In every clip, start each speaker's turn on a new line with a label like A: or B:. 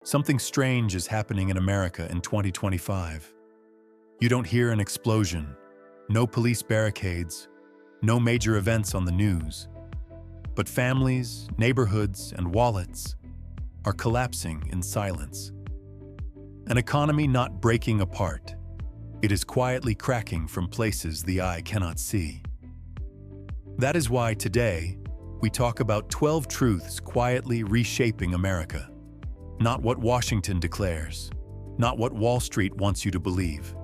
A: Something strange is happening in America in 2025. You don't hear an explosion, no police barricades, no major events on the news. But families, neighborhoods, and wallets are collapsing in silence. An economy not breaking apart. It is quietly cracking from places the eye cannot see. That is why today, we talk about 12 truths quietly reshaping America. Not what Washington declares, not what Wall Street wants you to believe,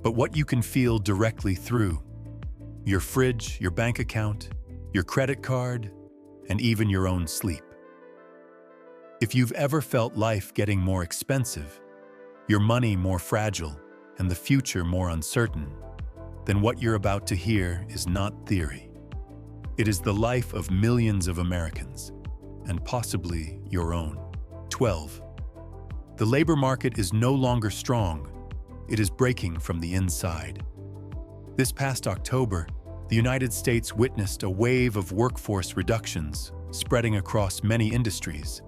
A: but what you can feel directly through your fridge, your bank account, your credit card, and even your own sleep. If you've ever felt life getting more expensive, your money more fragile, and the future more uncertain, then what you're about to hear is not theory. It is the life of millions of Americans, and possibly your own. 12. The labor market is no longer strong. It is breaking from the inside. This past October, the United States witnessed a wave of workforce reductions spreading across many industries.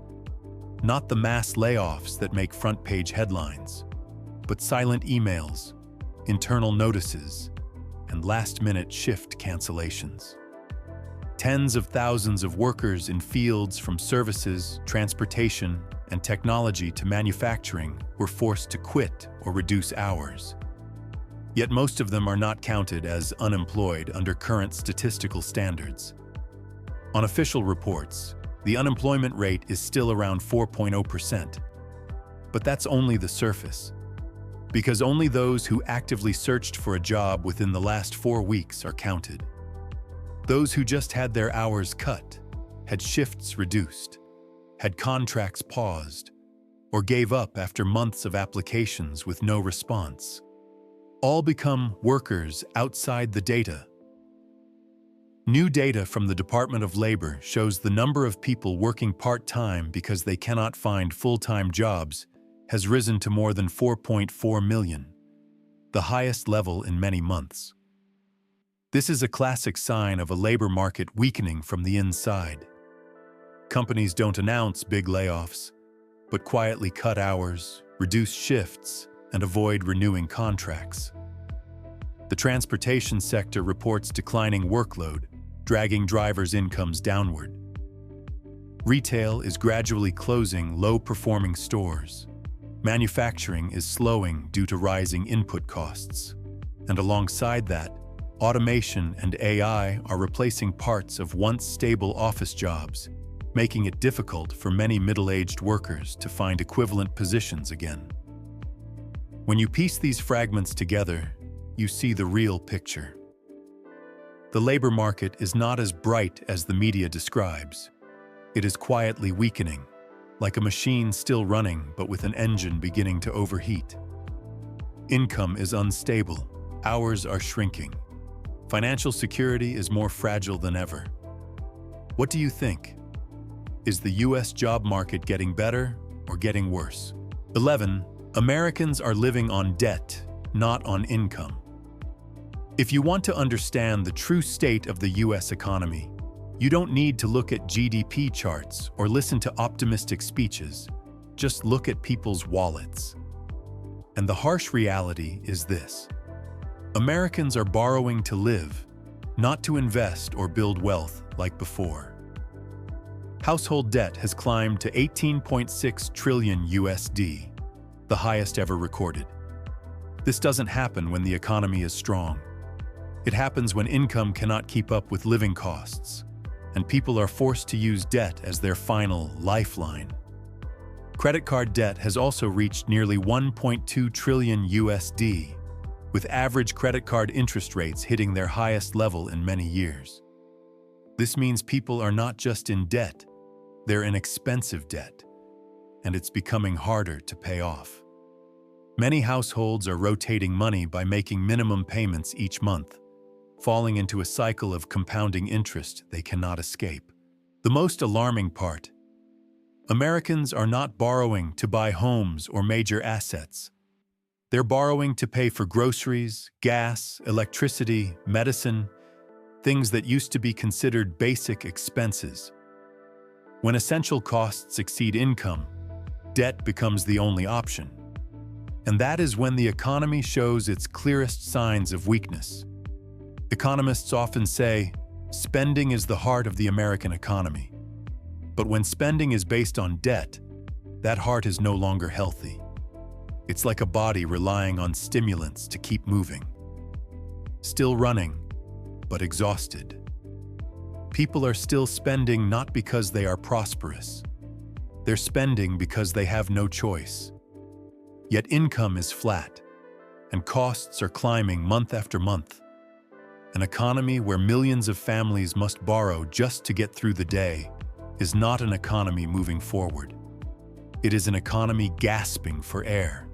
A: Not the mass layoffs that make front-page headlines, but silent emails, internal notices, and last-minute shift cancellations. Tens of thousands of workers in fields from services, transportation, and technology to manufacturing were forced to quit or reduce hours. Yet most of them are not counted as unemployed under current statistical standards. On official reports, the unemployment rate is still around 4.0%. But that's only the surface, because only those who actively searched for a job within the last 4 weeks are counted. Those who just had their hours cut, had shifts reduced, had contracts paused, or gave up after months of applications with no response, all become workers outside the data. New data from the Department of Labor shows the number of people working part-time because they cannot find full-time jobs has risen to more than 4.4 million, the highest level in many months. This is a classic sign of a labor market weakening from the inside. Companies don't announce big layoffs, but quietly cut hours, reduce shifts, and avoid renewing contracts. The transportation sector reports declining workload, dragging drivers' incomes downward. Retail is gradually closing low-performing stores. Manufacturing is slowing due to rising input costs. And alongside that, automation and AI are replacing parts of once stable office jobs, making it difficult for many middle-aged workers to find equivalent positions again. When you piece these fragments together, you see the real picture. The labor market is not as bright as the media describes. It is quietly weakening, like a machine still running but with an engine beginning to overheat. Income is unstable, hours are shrinking. Financial security is more fragile than ever. What do you think? Is the U.S. job market getting better or getting worse? 11. Americans are living on debt, not on income. If you want to understand the true state of the U.S. economy, you don't need to look at GDP charts or listen to optimistic speeches. Just look at people's wallets. And the harsh reality is this: Americans are borrowing to live, not to invest or build wealth like before. Household debt has climbed to 18.6 trillion USD, the highest ever recorded. This doesn't happen when the economy is strong. It happens when income cannot keep up with living costs, and people are forced to use debt as their final lifeline. Credit card debt has also reached nearly 1.2 trillion USD, with average credit card interest rates hitting their highest level in many years. This means people are not just in debt, they're in expensive debt, and it's becoming harder to pay off. Many households are rotating money by making minimum payments each month, falling into a cycle of compounding interest they cannot escape. The most alarming part: Americans are not borrowing to buy homes or major assets. They're borrowing to pay for groceries, gas, electricity, medicine, things that used to be considered basic expenses. When essential costs exceed income, debt becomes the only option. And that is when the economy shows its clearest signs of weakness. Economists often say, spending is the heart of the American economy. But when spending is based on debt, that heart is no longer healthy. It's like a body relying on stimulants to keep moving. Still running, but exhausted. People are still spending not because they are prosperous. They're spending because they have no choice. Yet income is flat, and costs are climbing month after month. An economy where millions of families must borrow just to get through the day is not an economy moving forward. It is an economy gasping for air.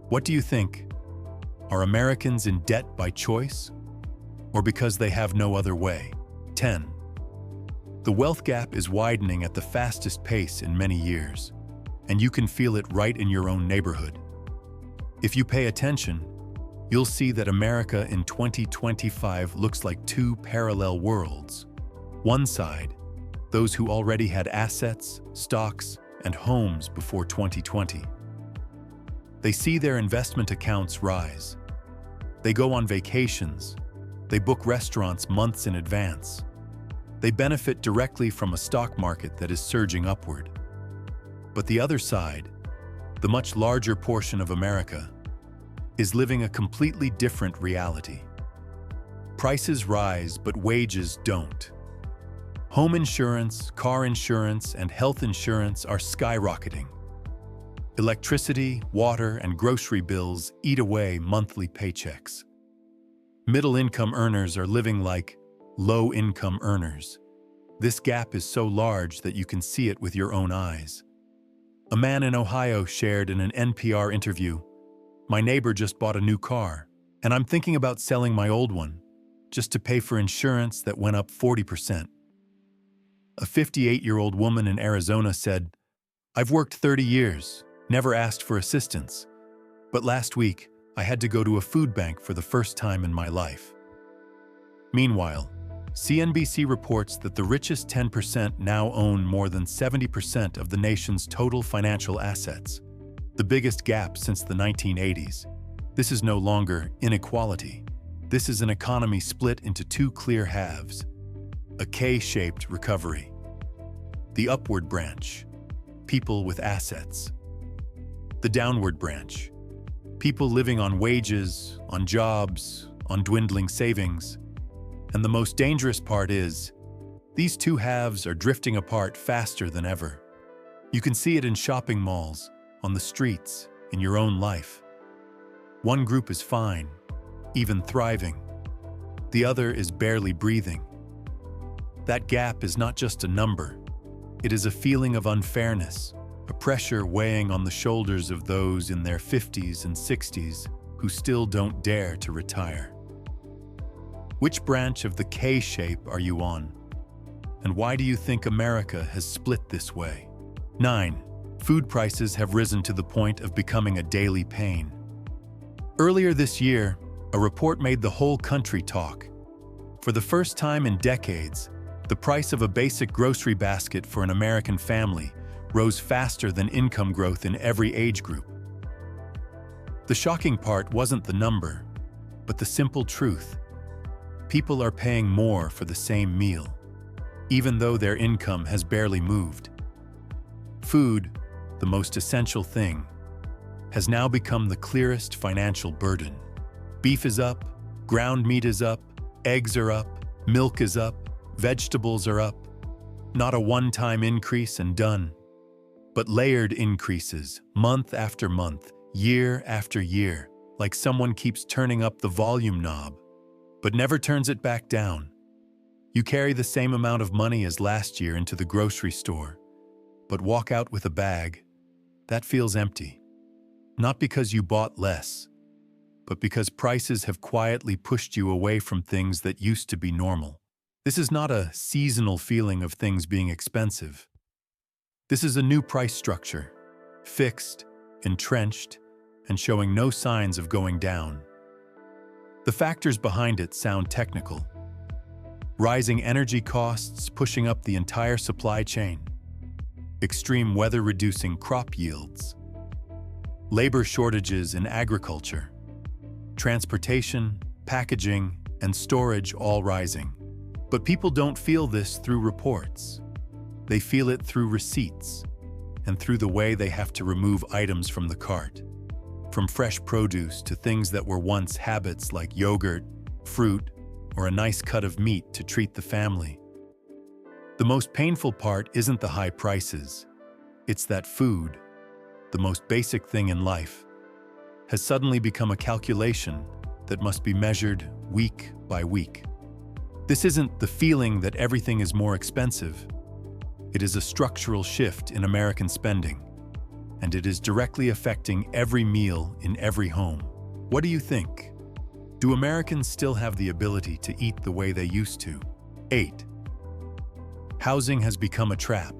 A: What do you think? Are Americans in debt by choice, or because they have no other way? 10. The wealth gap is widening at the fastest pace in many years, and you can feel it right in your own neighborhood. If you pay attention, you'll see that America in 2025 looks like two parallel worlds. One side, those who already had assets, stocks, and homes before 2020. They see their investment accounts rise. They go on vacations. They book restaurants months in advance. They benefit directly from a stock market that is surging upward. But the other side, the much larger portion of America, is living a completely different reality. Prices rise, but wages don't. Home insurance, car insurance, and health insurance are skyrocketing. Electricity, water, and grocery bills eat away monthly paychecks. Middle-income earners are living like low-income earners. This gap is so large that you can see it with your own eyes. A man in Ohio shared in an NPR interview, "My neighbor just bought a new car, and I'm thinking about selling my old one just to pay for insurance that went up 40%. A 58-year-old woman in Arizona said, "I've worked 30 years, never asked for assistance, but last week I had to go to a food bank for the first time in my life." Meanwhile, CNBC reports that the richest 10% now own more than 70% of the nation's total financial assets, the biggest gap since the 1980s. This is no longer inequality. This is an economy split into two clear halves, a K-shaped recovery. The upward branch, people with assets. The downward branch, people living on wages, on jobs, on dwindling savings. And the most dangerous part is, these two halves are drifting apart faster than ever. You can see it in shopping malls, on the streets, in your own life. One group is fine, even thriving. The other is barely breathing. That gap is not just a number. It is a feeling of unfairness, a pressure weighing on the shoulders of those in their 50s and 60s who still don't dare to retire. Which branch of the K-shape are you on? And why do you think America has split this way? 9. Food prices have risen to the point of becoming a daily pain. Earlier this year, a report made the whole country talk. For the first time in decades, the price of a basic grocery basket for an American family rose faster than income growth in every age group. The shocking part wasn't the number, but the simple truth. People are paying more for the same meal, even though their income has barely moved. Food, the most essential thing, has now become the clearest financial burden. Beef is up, ground meat is up, eggs are up, milk is up, vegetables are up. Not a one-time increase and done, but layered increases, month after month, year after year, like someone keeps turning up the volume knob, but never turns it back down. You carry the same amount of money as last year into the grocery store, but walk out with a bag that feels empty. Not because you bought less, but because prices have quietly pushed you away from things that used to be normal. This is not a seasonal feeling of things being expensive. This is a new price structure, fixed, entrenched, and showing no signs of going down. The factors behind it sound technical. Rising energy costs pushing up the entire supply chain. extreme weather reducing crop yields, labor shortages in agriculture, transportation, packaging, and storage all rising. But people don't feel this through reports. They feel it through receipts and through the way they have to remove items from the cart. From fresh produce to things that were once habits like yogurt, fruit, or a nice cut of meat to treat the family. The most painful part isn't the high prices. It's that food, the most basic thing in life, has suddenly become a calculation that must be measured week by week. This isn't the feeling that everything is more expensive. It is a structural shift in American spending, and it is directly affecting every meal in every home. What do you think? Do Americans still have the ability to eat the way they used to? 8. Housing has become a trap.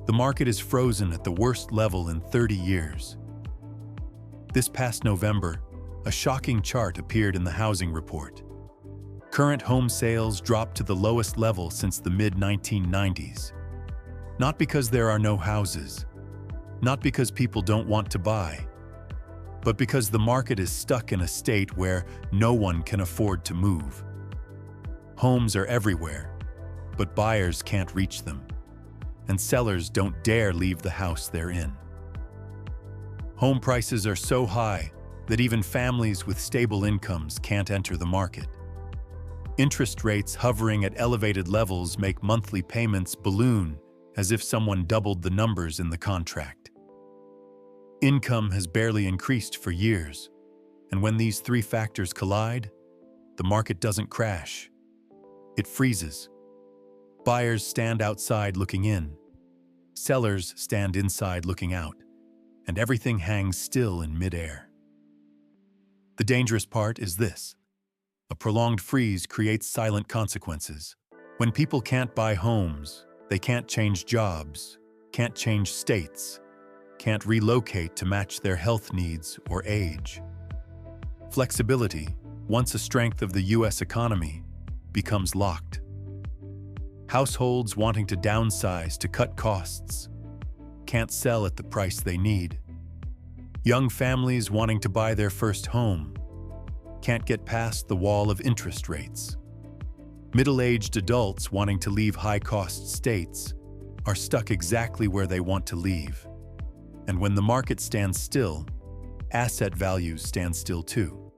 A: The market is frozen at the worst level in 30 years. This past November, a shocking chart appeared in the housing report. Current home sales dropped to the lowest level since the mid-1990s. Not because there are no houses, not because people don't want to buy, but because the market is stuck in a state where no one can afford to move. Homes are everywhere, but buyers can't reach them, and sellers don't dare leave the house they're in. Home prices are so high that even families with stable incomes can't enter the market. Interest rates hovering at elevated levels make monthly payments balloon as if someone doubled the numbers in the contract. Income has barely increased for years, and when these three factors collide, the market doesn't crash. It freezes. Buyers stand outside looking in. Sellers stand inside looking out, and everything hangs still in midair. The dangerous part is this. A prolonged freeze creates silent consequences. When people can't buy homes, they can't change jobs, can't change states, can't relocate to match their health needs or age. Flexibility, once a strength of the U.S. economy, becomes locked. Households wanting to downsize to cut costs can't sell at the price they need. Young families wanting to buy their first home can't get past the wall of interest rates. Middle-aged adults wanting to leave high-cost states are stuck exactly where they want to leave. And when the market stands still, asset values stand still too,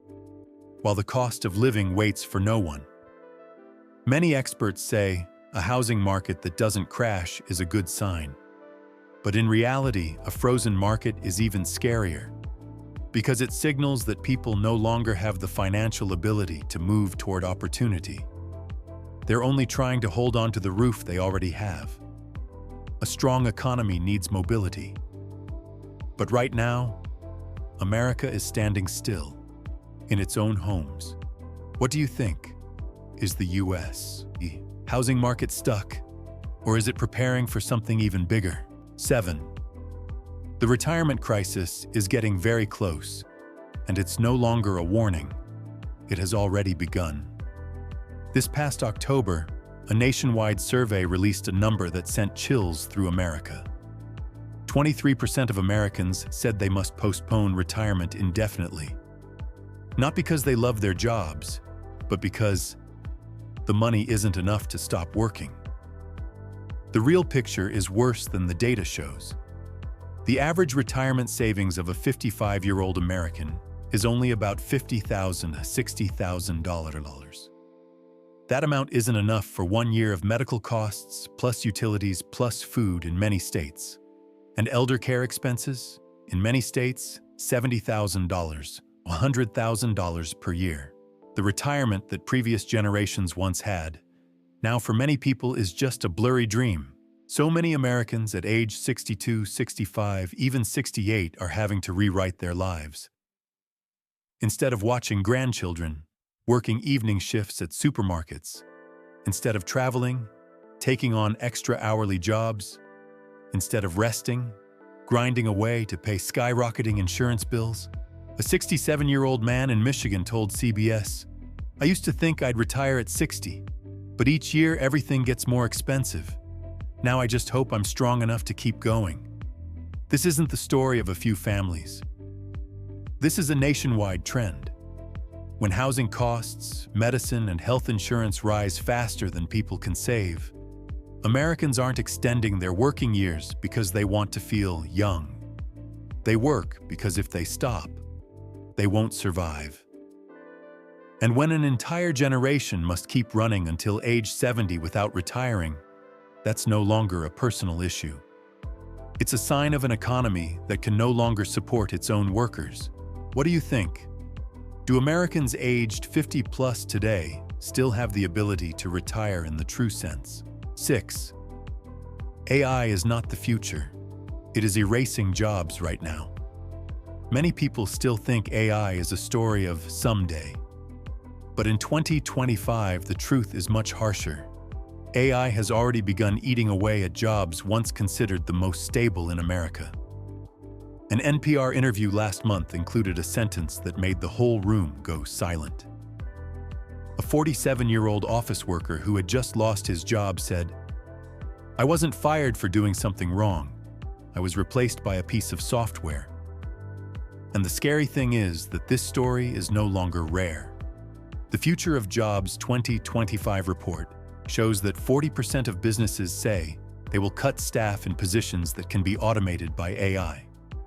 A: while the cost of living waits for no one. Many experts say a housing market that doesn't crash is a good sign. But in reality, a frozen market is even scarier, because it signals that people no longer have the financial ability to move toward opportunity. They're only trying to hold on to the roof they already have. A strong economy needs mobility. But right now, America is standing still in its own homes. What do you think? Is the U.S. housing market stuck, or is it preparing for something even bigger? 7. The retirement crisis is getting very close, and it's no longer a warning. It has already begun. This past October, a nationwide survey released a number that sent chills through America. 23% of Americans said they must postpone retirement indefinitely. Not because they love their jobs, but because the money isn't enough to stop working. The real picture is worse than the data shows. The average retirement savings of a 55-year-old American is only about $50,000 to $60,000. That amount isn't enough for 1 year of medical costs, plus utilities, plus food in many states. And elder care expenses, in many states, $70,000, $100,000 per year. The retirement that previous generations once had, now for many people is just a blurry dream. So many Americans at age 62, 65, even 68 are having to rewrite their lives. Instead of watching grandchildren, working evening shifts at supermarkets, instead of traveling, taking on extra hourly jobs, instead of resting, grinding away to pay skyrocketing insurance bills, a 67-year-old man in Michigan told CBS, "I used to think I'd retire at 60, but each year everything gets more expensive. Now I just hope I'm strong enough to keep going. This isn't the story of a few families. This is a nationwide trend. When housing costs, medicine, and health insurance rise faster than people can save, Americans aren't extending their working years because they want to feel young. They work because if they stop, they won't survive. And when an entire generation must keep running until age 70 without retiring, that's no longer a personal issue. It's a sign of an economy that can no longer support its own workers. What do you think? Do Americans aged 50 plus today still have the ability to retire in the true sense? 6. AI is not the future. It is erasing jobs right now. Many people still think AI is a story of someday. But in 2025, the truth is much harsher. AI has already begun eating away at jobs once considered the most stable in America. An NPR interview last month included a sentence that made the whole room go silent. A 47-year-old office worker who had just lost his job said, "I wasn't fired for doing something wrong. I was replaced by a piece of software." And the scary thing is that this story is no longer rare. The Future of Jobs 2025 report shows that 40% of businesses say they will cut staff in positions that can be automated by AI.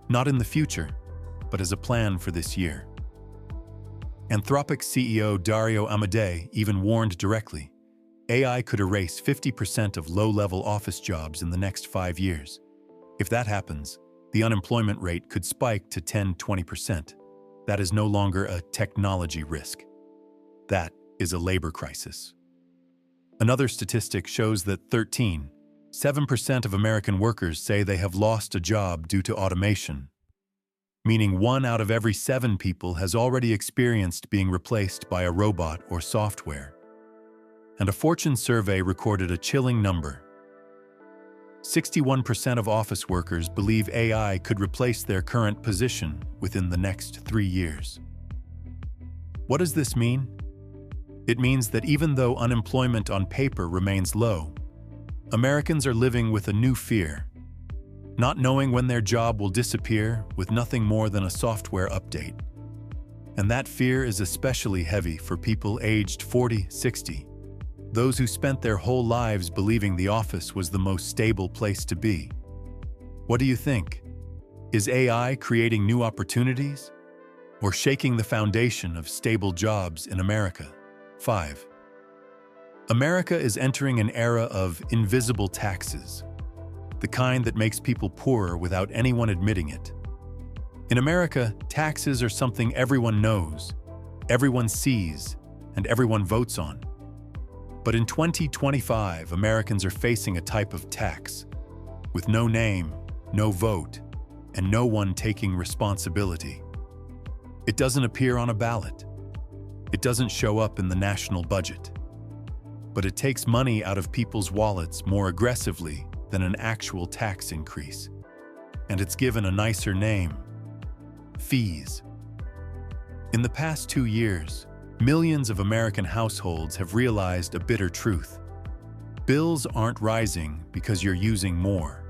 A: Not in the future, but as a plan for this year. Anthropic CEO Dario Amodei even warned directly, AI could erase 50% of low-level office jobs in the next 5 years. If that happens, the unemployment rate could spike to 10–20%. That is no longer a technology risk. That is a labor crisis. Another statistic shows that 7% of American workers say they have lost a job due to automation, meaning 1 out of every 7 people has already experienced being replaced by a robot or software. And a Fortune survey recorded a chilling number. 61% of office workers believe AI could replace their current position within the next 3 years. What does this mean? It means that even though unemployment on paper remains low, Americans are living with a new fear, not knowing when their job will disappear with nothing more than a software update. And that fear is especially heavy for people aged 40, 60, those who spent their whole lives believing the office was the most stable place to be. What do you think? Is AI creating new opportunities or shaking the foundation of stable jobs in America? 5. America is entering an era of invisible taxes, the kind that makes people poorer without anyone admitting it. In America, taxes are something everyone knows, everyone sees, and everyone votes on. But in 2025, Americans are facing a type of tax with no name, no vote, and no one taking responsibility. It doesn't appear on a ballot. It doesn't show up in the national budget. But it takes money out of people's wallets more aggressively than an actual tax increase. And it's given a nicer name: fees. In the past 2 years, millions of American households have realized a bitter truth. Bills aren't rising because you're using more.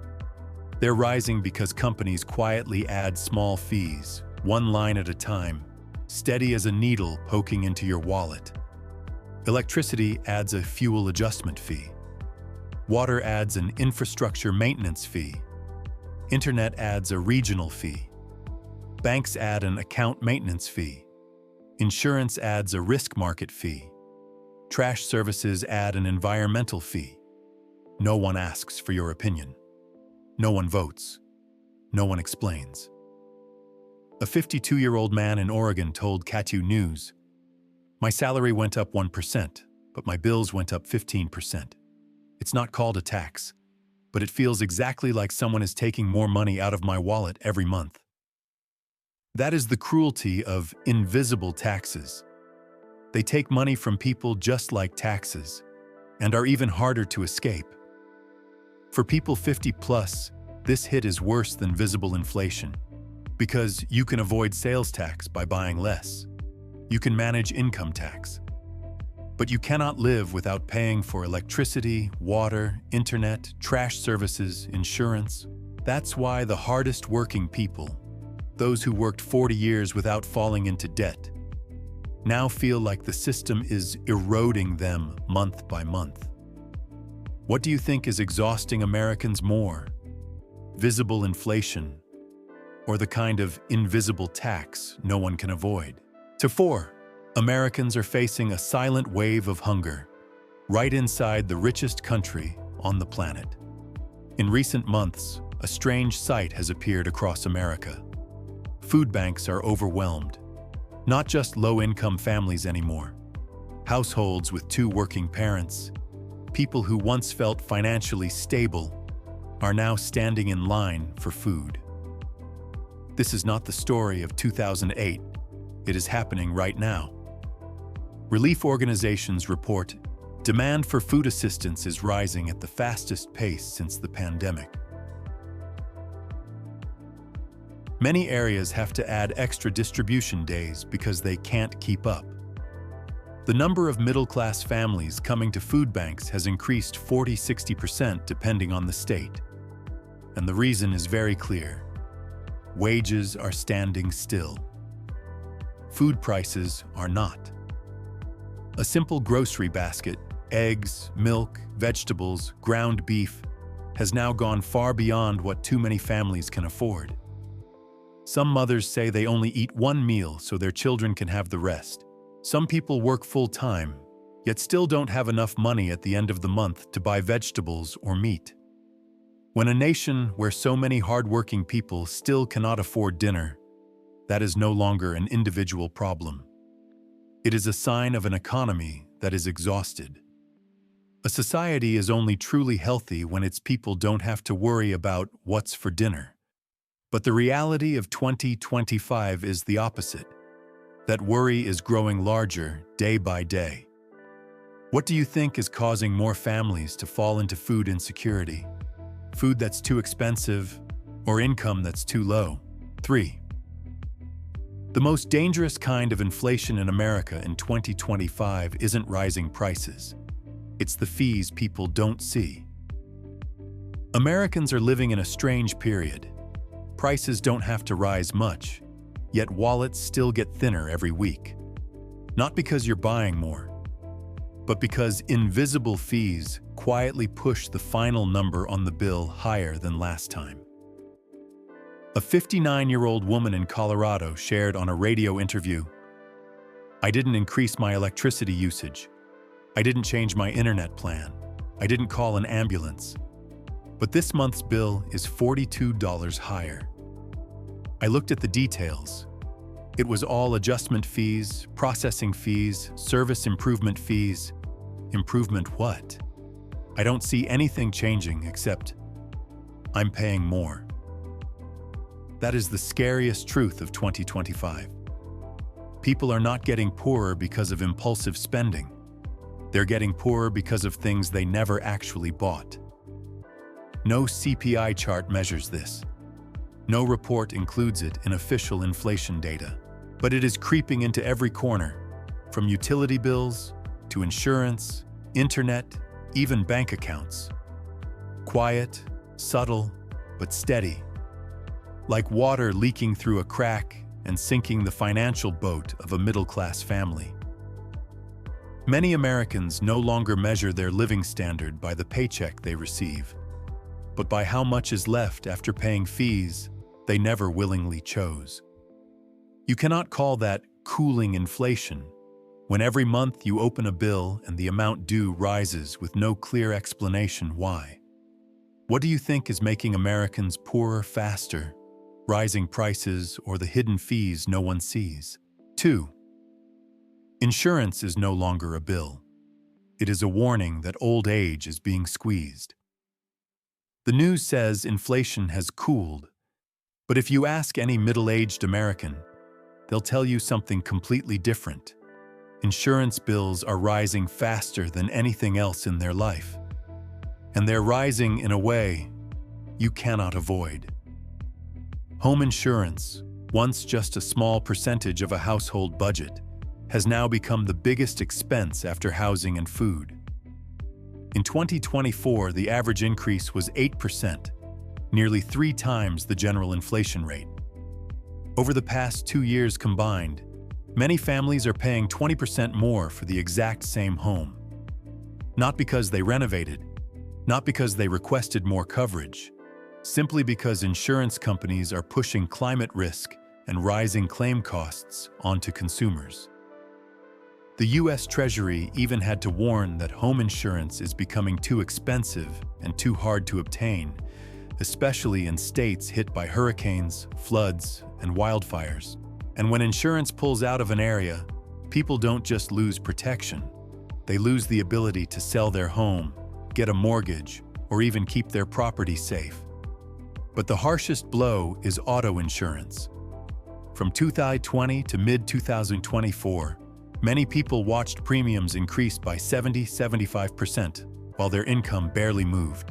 A: They're rising because companies quietly add small fees, one line at a time, steady as a needle poking into your wallet. Electricity adds a fuel adjustment fee. Water adds an infrastructure maintenance fee. Internet adds a regional fee. Banks add an account maintenance fee. Insurance adds a risk market fee. Trash services add an environmental fee. No one asks for your opinion. No one votes. No one explains. A 52-year-old man in Oregon told Katu News, "My salary went up 1%, but my bills went up 15%. It's not called a tax, but it feels exactly like someone is taking more money out of my wallet every month." That is the cruelty of invisible taxes. They take money from people just like taxes, and are even harder to escape. For people 50 plus, this hit is worse than visible inflation, because you can avoid sales tax by buying less. You can manage income tax. But you cannot live without paying for electricity, water, internet, trash services, insurance. That's why the hardest working people, those who worked 40 years without falling into debt, now feel like the system is eroding them month by month. What do you think is exhausting Americans more? Visible inflation, or the kind of invisible tax no one can avoid? 4. Americans are facing a silent wave of hunger, right inside the richest country on the planet. In recent months, a strange sight has appeared across America. Food banks are overwhelmed. Not just low-income families anymore. Households with 2 working parents, people who once felt financially stable, are now standing in line for food. This is not the story of 2008. It is happening right now. Relief organizations report demand for food assistance is rising at the fastest pace since the pandemic. Many areas have to add extra distribution days because they can't keep up. The number of middle-class families coming to food banks has increased 40–60% depending on the state. And the reason is very clear. Wages are standing still. Food prices are not. A simple grocery basket, eggs, milk, vegetables, ground beef, has now gone far beyond what too many families can afford. Some mothers say they only eat 1 meal so their children can have the rest. Some people work full-time, yet still don't have enough money at the end of the month to buy vegetables or meat. When a nation where so many hardworking people still cannot afford dinner, that is no longer an individual problem. It is a sign of an economy that is exhausted. A society is only truly healthy when its people don't have to worry about what's for dinner. But the reality of 2025 is the opposite. That worry is growing larger day by day. What do you think is causing more families to fall into food insecurity? Food that's too expensive, or income that's too low? 3. The most dangerous kind of inflation in America in 2025 isn't rising prices. It's the fees people don't see. Americans are living in a strange period. Prices don't have to rise much, yet wallets still get thinner every week. Not because you're buying more, but because invisible fees quietly push the final number on the bill higher than last time. A 59-year-old woman in Colorado shared on a radio interview, "I didn't increase my electricity usage. I didn't change my internet plan. I didn't call an ambulance. But this month's bill is $42 higher. I looked at the details. It was all adjustment fees, processing fees, service improvement fees. Improvement what? I don't see anything changing except I'm paying more." That is the scariest truth of 2025. People are not getting poorer because of impulsive spending. They're getting poorer because of things they never actually bought. No CPI chart measures this. No report includes it in official inflation data. But it is creeping into every corner, from utility bills to insurance, internet, even bank accounts. Quiet, subtle, but steady. Like water leaking through a crack and sinking the financial boat of a middle-class family. Many Americans no longer measure their living standard by the paycheck they receive, but by how much is left after paying fees they never willingly chose. You cannot call that cooling inflation when every month you open a bill and the amount due rises with no clear explanation why. What do you think is making Americans poorer faster? Rising prices or the hidden fees no one sees? 2. Insurance is no longer a bill. It is a warning that old age is being squeezed. The news says inflation has cooled, but if you ask any middle-aged American, they'll tell you something completely different. Insurance bills are rising faster than anything else in their life. And they're rising in a way you cannot avoid. Home insurance, once just a small percentage of a household budget, has now become the biggest expense after housing and food. In 2024, the average increase was 8%, nearly 3 times the general inflation rate. Over the past 2 years combined, many families are paying 20% more for the exact same home. Not because they renovated, not because they requested more coverage, simply because insurance companies are pushing climate risk and rising claim costs onto consumers. The U.S. Treasury even had to warn that home insurance is becoming too expensive and too hard to obtain, especially in states hit by hurricanes, floods, and wildfires. And when insurance pulls out of an area, people don't just lose protection. They lose the ability to sell their home, get a mortgage, or even keep their property safe. But the harshest blow is auto insurance. From 2020 to mid-2024, many people watched premiums increase by 70–75%, while their income barely moved.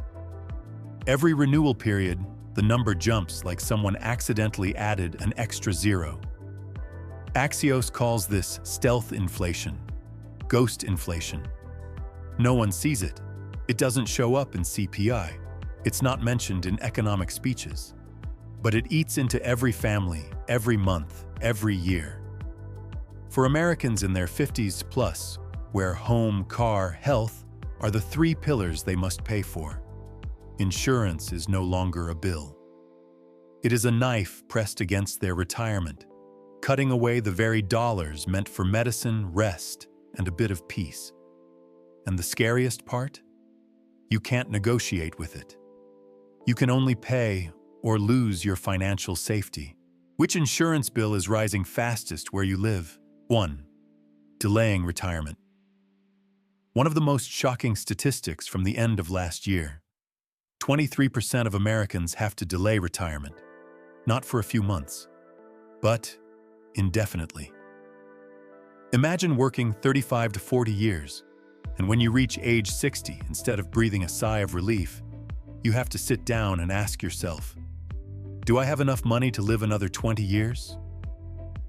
A: Every renewal period, the number jumps like someone accidentally added an extra zero. Axios calls this stealth inflation, ghost inflation. No one sees it. It doesn't show up in CPI. It's not mentioned in economic speeches. But it eats into every family, every month, every year. For Americans in their 50s plus, where home, car, health are the 3 pillars they must pay for, insurance is no longer a bill. It is a knife pressed against their retirement, cutting away the very dollars meant for medicine, rest, and a bit of peace. And the scariest part? You can't negotiate with it. You can only pay or lose your financial safety. Which insurance bill is rising fastest where you live? 1. Delaying retirement. One of the most shocking statistics from the end of last year. 23% of Americans have to delay retirement, not for a few months, but indefinitely. Imagine working 35 to 40 years, and when you reach age 60, instead of breathing a sigh of relief, you have to sit down and ask yourself, do I have enough money to live another 20 years?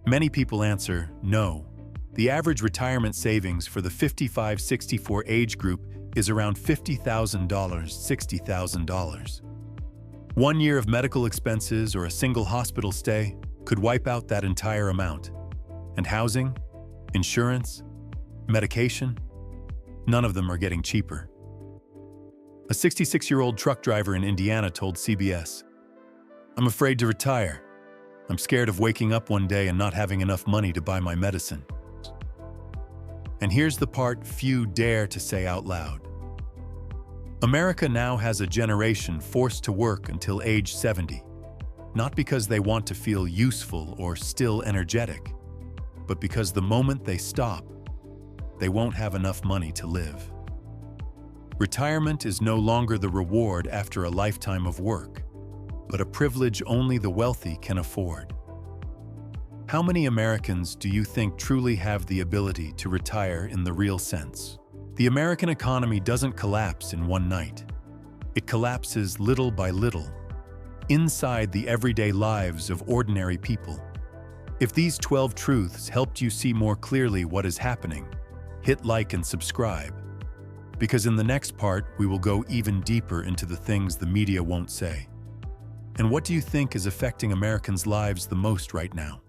A: Many people answer, no. The average retirement savings for the 55–64 age group is around $50,000, $60,000. 1 year of medical expenses or a single hospital stay could wipe out that entire amount. And housing, insurance, medication, none of them are getting cheaper. A 66-year-old truck driver in Indiana told CBS, "I'm afraid to retire. I'm scared of waking up one day and not having enough money to buy my medicine." And here's the part few dare to say out loud. America now has a generation forced to work until age 70, not because they want to feel useful or still energetic, but because the moment they stop, they won't have enough money to live. Retirement is no longer the reward after a lifetime of work, but a privilege only the wealthy can afford. How many Americans do you think truly have the ability to retire in the real sense? The American economy doesn't collapse in one night. It collapses little by little, inside the everyday lives of ordinary people. If these 12 truths helped you see more clearly what is happening, hit like and subscribe, because in the next part we will go even deeper into the things the media won't say. And what do you think is affecting Americans' lives the most right now?